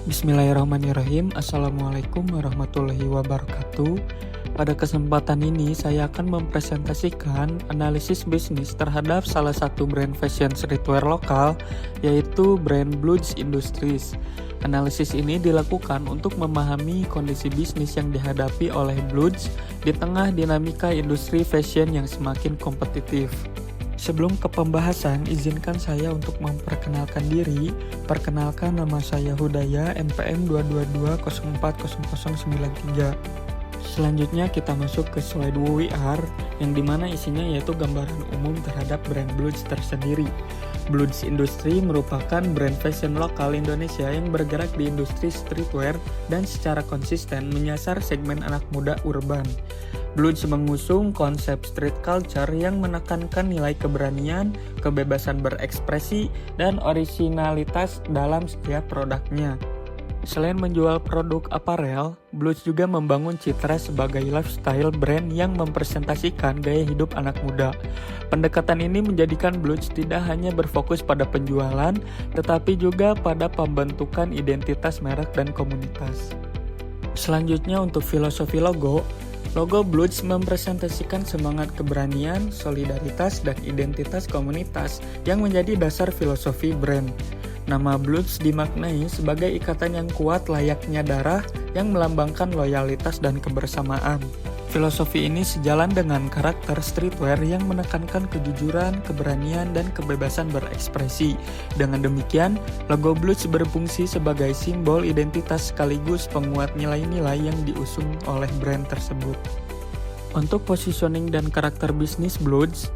Bismillahirrahmanirrahim. Assalamualaikum warahmatullahi wabarakatuh. Pada kesempatan ini saya akan mempresentasikan analisis bisnis terhadap salah satu brand fashion streetwear lokal, yaitu brand Blues Industries. Analisis ini dilakukan untuk memahami kondisi bisnis yang dihadapi oleh Blues di tengah dinamika industri fashion yang semakin kompetitif. Sebelum ke pembahasan, izinkan saya untuk memperkenalkan diri. Perkenalkan, nama saya Hudaya, NPM 222040093. Selanjutnya kita masuk ke slide WWR, yang dimana isinya yaitu gambaran umum terhadap brand Blues tersendiri. Blues Industry merupakan brand fashion lokal Indonesia yang bergerak di industri streetwear dan secara konsisten menyasar segmen anak muda urban. Blues mengusung konsep street culture yang menekankan nilai keberanian, kebebasan berekspresi, dan orisinalitas dalam setiap produknya. Selain menjual produk aparel, Blues juga membangun citra sebagai lifestyle brand yang mempresentasikan gaya hidup anak muda. Pendekatan ini menjadikan Blues tidak hanya berfokus pada penjualan, tetapi juga pada pembentukan identitas merek dan komunitas. Selanjutnya untuk filosofi logo Blues mempresentasikan semangat keberanian, solidaritas, dan identitas komunitas yang menjadi dasar filosofi brand. Nama Blues dimaknai sebagai ikatan yang kuat layaknya darah yang melambangkan loyalitas dan kebersamaan. Filosofi ini sejalan dengan karakter streetwear yang menekankan kejujuran, keberanian, dan kebebasan berekspresi. Dengan demikian, logo Blues berfungsi sebagai simbol identitas sekaligus penguat nilai-nilai yang diusung oleh brand tersebut. Untuk positioning dan karakter bisnis Blues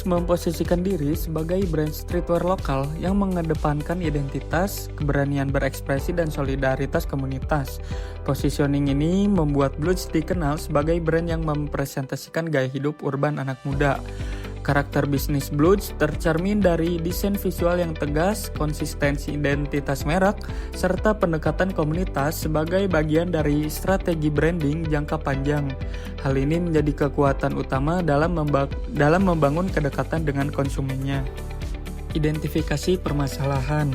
memposisikan diri sebagai brand streetwear lokal yang mengedepankan identitas, keberanian berekspresi, dan solidaritas komunitas. Positioning ini membuat Blues dikenal sebagai brand yang mempresentasikan gaya hidup urban anak muda. Karakter bisnis Blues tercermin dari desain visual yang tegas, konsistensi identitas merek, serta pendekatan komunitas sebagai bagian dari strategi branding jangka panjang. Hal ini menjadi kekuatan utama dalam membangun kedekatan dengan konsumennya. Identifikasi permasalahan.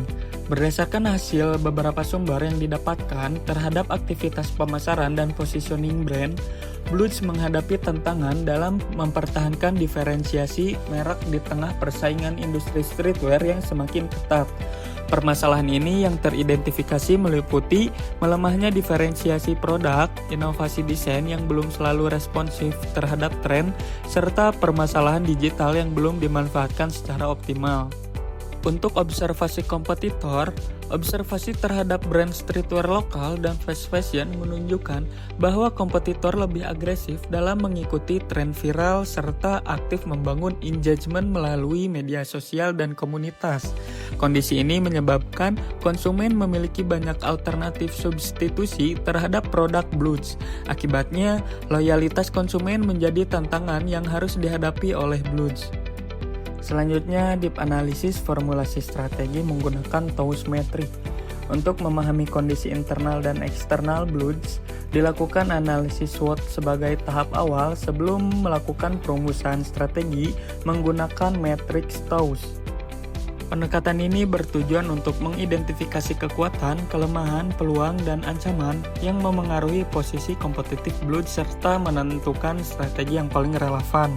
Berdasarkan hasil beberapa sumber yang didapatkan terhadap aktivitas pemasaran dan positioning brand, Blues menghadapi tantangan dalam mempertahankan diferensiasi merek di tengah persaingan industri streetwear yang semakin ketat. Permasalahan ini yang teridentifikasi meliputi melemahnya diferensiasi produk, inovasi desain yang belum selalu responsif terhadap tren, serta permasalahan digital yang belum dimanfaatkan secara optimal. Untuk observasi kompetitor, observasi terhadap brand streetwear lokal dan fast fashion menunjukkan bahwa kompetitor lebih agresif dalam mengikuti tren viral serta aktif membangun engagement melalui media sosial dan komunitas. Kondisi ini menyebabkan konsumen memiliki banyak alternatif substitusi terhadap produk Blues. Akibatnya, loyalitas konsumen menjadi tantangan yang harus dihadapi oleh Blues. Selanjutnya, deep analisis formulasi strategi menggunakan TOWS metric. Untuk memahami kondisi internal dan eksternal Blues, dilakukan analisis SWOT sebagai tahap awal sebelum melakukan perumusan strategi menggunakan matriks TOWS. Pendekatan ini bertujuan untuk mengidentifikasi kekuatan, kelemahan, peluang, dan ancaman yang memengaruhi posisi kompetitif Blues serta menentukan strategi yang paling relevan.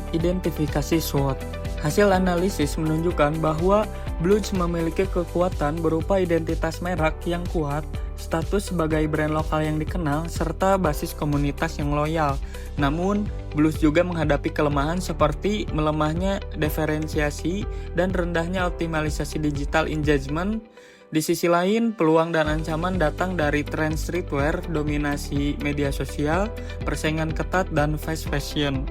Identifikasi SWOT. Hasil analisis menunjukkan bahwa Blues memiliki kekuatan berupa identitas merek yang kuat, status sebagai brand lokal yang dikenal, serta basis komunitas yang loyal. Namun, Blues juga menghadapi kelemahan seperti melemahnya diferensiasi dan rendahnya optimalisasi digital engagement. Di sisi lain, peluang dan ancaman datang dari tren streetwear, dominasi media sosial, persaingan ketat, dan fast fashion.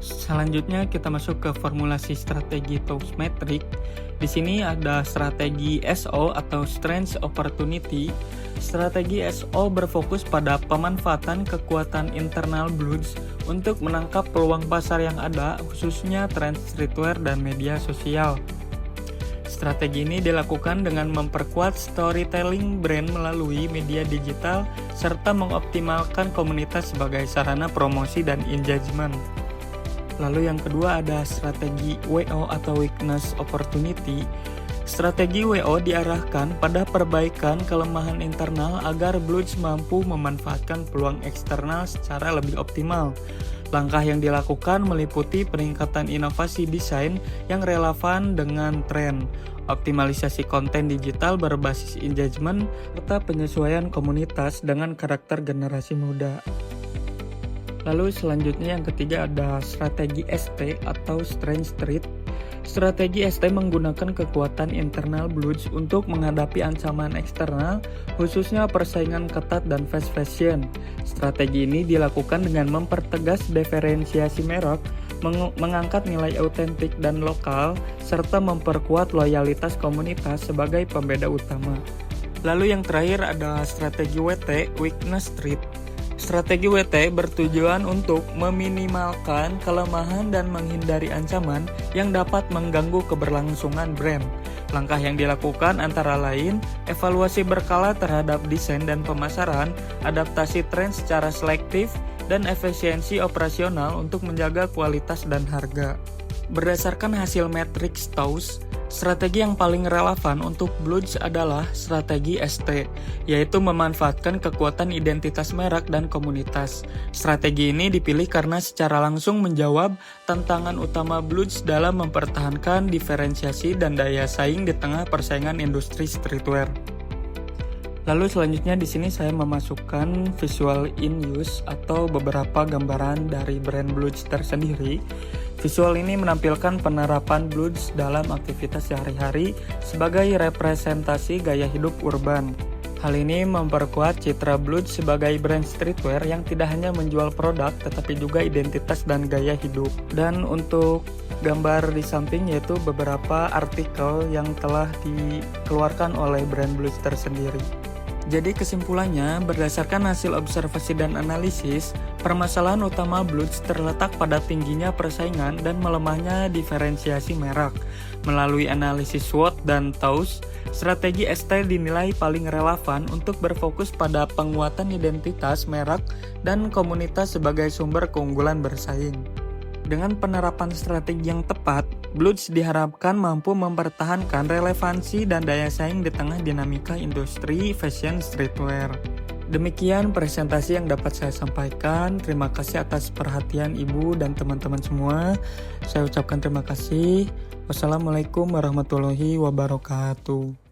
Selanjutnya kita masuk ke formulasi strategi TOWS metric. Di sini ada strategi SO atau Strength Opportunity. Strategi SO berfokus pada pemanfaatan kekuatan internal Blues untuk menangkap peluang pasar yang ada, khususnya tren streetwear dan media sosial. Strategi ini dilakukan dengan memperkuat storytelling brand melalui media digital serta mengoptimalkan komunitas sebagai sarana promosi dan engagement. Lalu yang kedua ada strategi WO atau Weakness Opportunity. Strategi WO diarahkan pada perbaikan kelemahan internal agar Bluge mampu memanfaatkan peluang eksternal secara lebih optimal. Langkah yang dilakukan meliputi peningkatan inovasi desain yang relevan dengan tren, optimalisasi konten digital berbasis engagement, serta penyesuaian komunitas dengan karakter generasi muda. Lalu selanjutnya yang ketiga ada strategi ST atau Strength Street. Strategi ST menggunakan kekuatan internal Bluge untuk menghadapi ancaman eksternal, khususnya persaingan ketat dan fast fashion. Strategi ini dilakukan dengan mempertegas diferensiasi merek, mengangkat nilai autentik dan lokal, serta memperkuat loyalitas komunitas sebagai pembeda utama. Lalu yang terakhir ada strategi WT, Weakness Street. Strategi WT bertujuan untuk meminimalkan kelemahan dan menghindari ancaman yang dapat mengganggu keberlangsungan brand. Langkah yang dilakukan antara lain, evaluasi berkala terhadap desain dan pemasaran, adaptasi tren secara selektif, dan efisiensi operasional untuk menjaga kualitas dan harga. Berdasarkan hasil matriks TAUS, strategi yang paling relevan untuk Bluge adalah strategi ST, yaitu memanfaatkan kekuatan identitas merek dan komunitas. Strategi ini dipilih karena secara langsung menjawab tantangan utama Bluge dalam mempertahankan diferensiasi dan daya saing di tengah persaingan industri streetwear. Lalu selanjutnya di sini saya memasukkan visual in use atau beberapa gambaran dari brand Bluge tersendiri. Visual ini menampilkan penerapan Bluge dalam aktivitas sehari-hari sebagai representasi gaya hidup urban. Hal ini memperkuat citra Bluge sebagai brand streetwear yang tidak hanya menjual produk tetapi juga identitas dan gaya hidup. Dan untuk gambar di samping yaitu beberapa artikel yang telah dikeluarkan oleh brand Bluge tersendiri. Jadi kesimpulannya, berdasarkan hasil observasi dan analisis, permasalahan utama Bluge terletak pada tingginya persaingan dan melemahnya diferensiasi merek. Melalui analisis SWOT dan TAUS, strategi ST dinilai paling relevan untuk berfokus pada penguatan identitas merek dan komunitas sebagai sumber keunggulan bersaing. Dengan penerapan strategi yang tepat, Bluge diharapkan mampu mempertahankan relevansi dan daya saing di tengah dinamika industri fashion streetwear. Demikian presentasi yang dapat saya sampaikan. Terima kasih atas perhatian Ibu dan teman-teman semua. Saya ucapkan terima kasih. Wassalamualaikum warahmatullahi wabarakatuh.